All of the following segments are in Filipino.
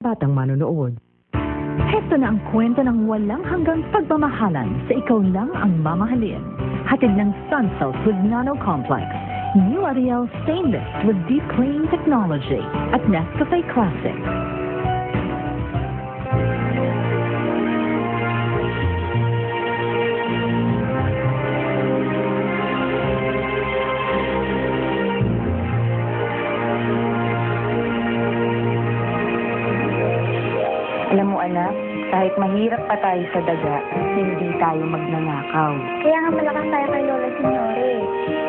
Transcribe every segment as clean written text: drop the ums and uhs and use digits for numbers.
batang manonood. Heto na ang kwento ng walang hanggang pagmamahalan sa ikaw lang ang mamahalin. Hatid ng Sunsalt with Nano Complex. New Ariel Stainless with Deep Clean Technology at Nescafe Classic. Alam mo anak, kahit mahirap pa tayo sa daga, hindi tayo magnanakaw. Kaya nga malakas tayo kay Lola Signore.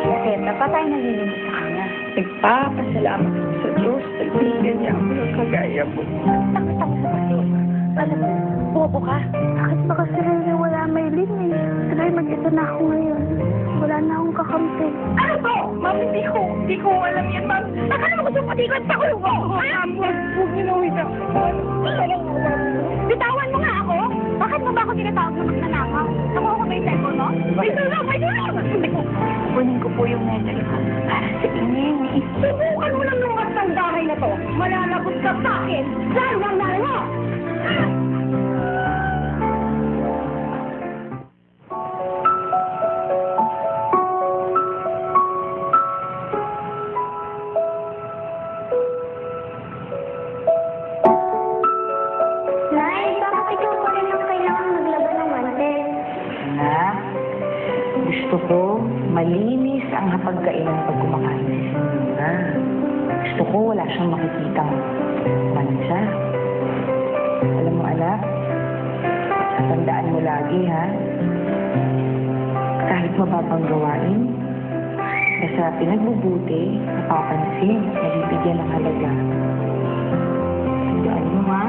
Kasi dapat tayo naglilingkod sa kanya. Nagpapasalamat ako sa Diyos. Nagbigyan niya ako ng kagaya mo. Takot sa kasi. Alam mo, bobo ka. Bakit ba kasi rin wala may lin eh? Sige, mag-isa na ako ngayon. Wala na akong kakampi. Ano to? Ma'am, hindi ko alam yan, ma'am. Akala mo gusto patikot sa ulo ko? Ma'am, huwag niyo na wait ako. Bitawan mo nga ako? Bakit mo ba ako tinatawag na magnanakaw? Nakuha ko ba yung cellphone mo? May tulong! Kunin ko po yung medal ko para sa inini. Subukan mo lang ng matang bahay na to. Malalagot ka sa akin. Lalo ang nanay mo! Nay, bakit ikaw pa rin ang kailangan maglaban ng wanted? Anak, gusto ko malinis ang hapagkainan pag kumakain si Senora. Gusto ko wala siyang makikitang mansa. Alam mo anak, tandaan mo lagi ha, kahit mababang gawain, basta pinagbubuti, napapansin, nabibigyan ng halaga. Tandaan mo ha?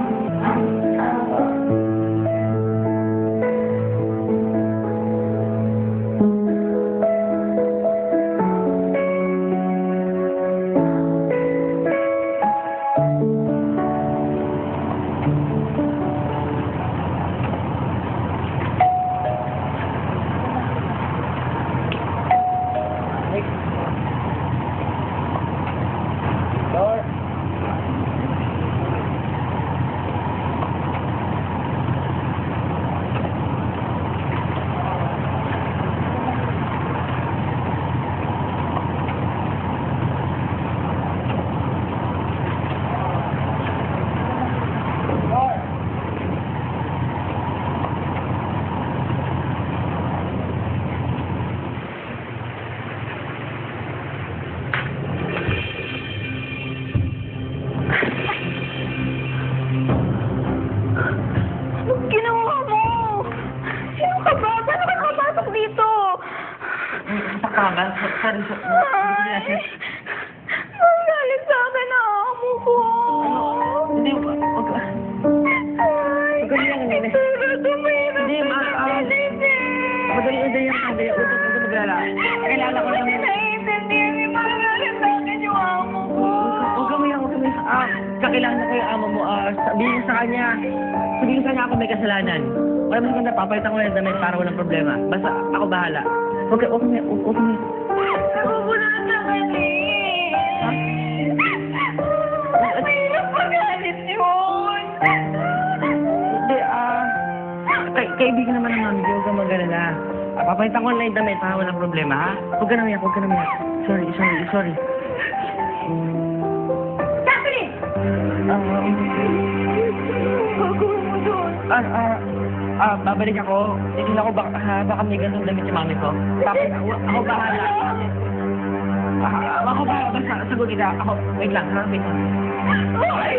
Anong ginawa mo? Sino ka ba? Paano ka nakapasok dito? Sa kaban, sorry. Magalit sa akin ang amo ko. Hindi, wag ka. Magaling yan, Nene. Hindi, magaling yan, Nene. Huwag ka maglala. Kailangan ko lang. Naiintindihan ni magalit sa akin yung amo ko. Huwag ka mayak, kakailangan ko yung amo mo. Sabihin sa kanya ako may kasalanan. Wala mo na papalitan ko yung damit para walang problema. Basta ako bahala. Huwag ka mayak. Bobo na sa akin eh. Mahirap magalit yun. Hindi, kaibigan naman ng mami, huwag ka mag-alala. Papalitan ko na yung damit para walang problema, ha? Huwag ka na mayak. Sorry. Catherine! Gagawin mo doon. Babalik ako. Tignan ako baka may ganun damit si mami ko. Tapos ako bahala. Ako bahala. Basta sagot kita. Ako, wait lang. Hoy!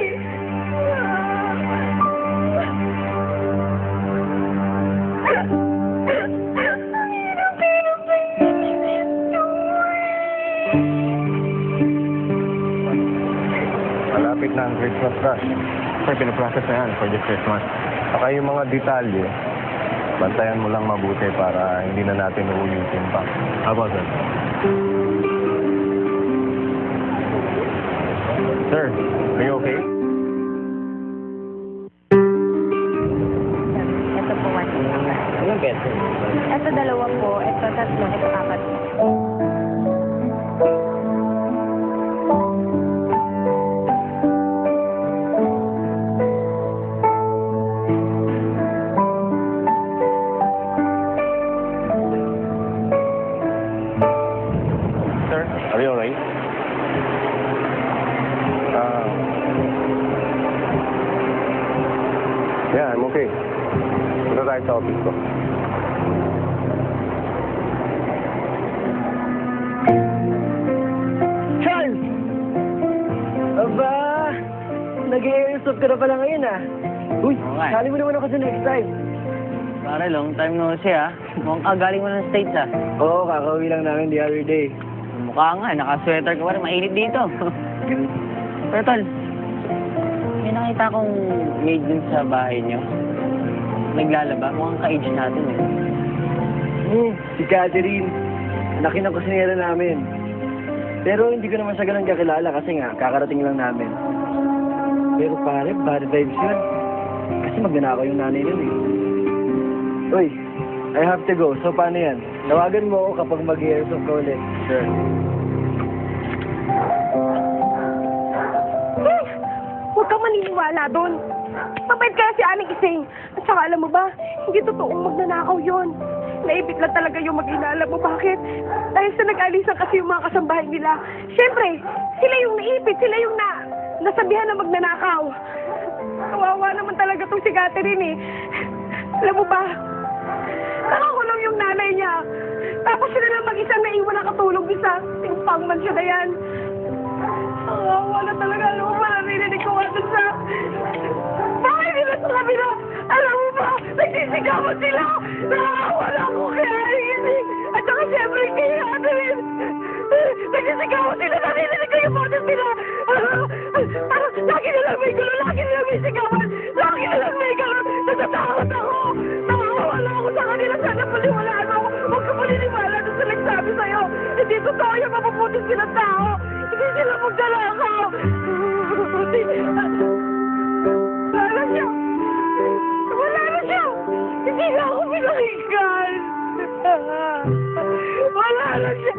Malapit na ang Christmas rush. Kasi pinaprocess na yan for this Christmas. Saka yung mga detalye, bantayan mo lang mabuti para hindi na natin uulitin pa. How about that? Sir, are you okay? Ito po, 1. Ilang peso? Ito 2 po, ito 3, ito 4. Okay. Punta tayo sa office ko. Charles! Aba, nag-airsoft ka na pala ngayon ah. Uy, Okay. sali mo naman ako sa next time. Pare, long time no see ah. Mukhang kagaling mo ng States ah. Oo, kakauwi lang namin the other day. Mukha nga, naka-sweater ka pa rin, mainit dito. Pero tol, may nakita akong maid dun sa bahay niyo. Naglalaba, mukhang ka-age natin eh. Si Catherine. Laki ng kusinera namin. Pero hindi ko naman siya ganun kakilala kasi nga, kakarating lang namin. Pero pare, bad vibes yun. Kasi magnanakaw yung nanay nun eh. Uy, I have to go. So paano yan? Tawagan mo ako kapag mag-airsoft ka ulit. Sure. Huwag kang maniniwala doon. Mabait kaya si Aling Ising. At saka alam mo ba, hindi totoong magnanakaw yon. Naipit lang talaga yung mag-inala mo. Bakit? Dahil sa nag-alisan kasi yung mga kasambahay nila. Siyempre, sila yung naipit, sila yung nasabihan na magnanakaw. Kawawa naman talaga tong si Catherine eh. Alam mo ba, nakakulong yung nanay niya. Tapos sila lang mag-isang naiwan na katulong isa. Tingpang man siya na yan. Wala talaga. Alam mo ba, narinig ko nga dun sa... Bakit nila sa kabila? Alam mo ba, nagsisigawan sila. Nakakawala ko kaya Ising. At saka siyempre kay Catherine. Nagsisigawan sila. Narinig ko yung boses nila. Parang lagi na lang may gulo. Lagi na lang may sigawan. Lagi na lang may gulo. Natatakot ako. Nakakawala ako sa kanila. Sana paliwalaan mo ako. Huwag ka paniniwala doon sa nagsabi sa'yo. Hindi totoo yung mapuputin silang tao. Hindi sila magdalakaw. Wala siya. Wala na siya. Hindi na ako pinakinggan. Wala na siya.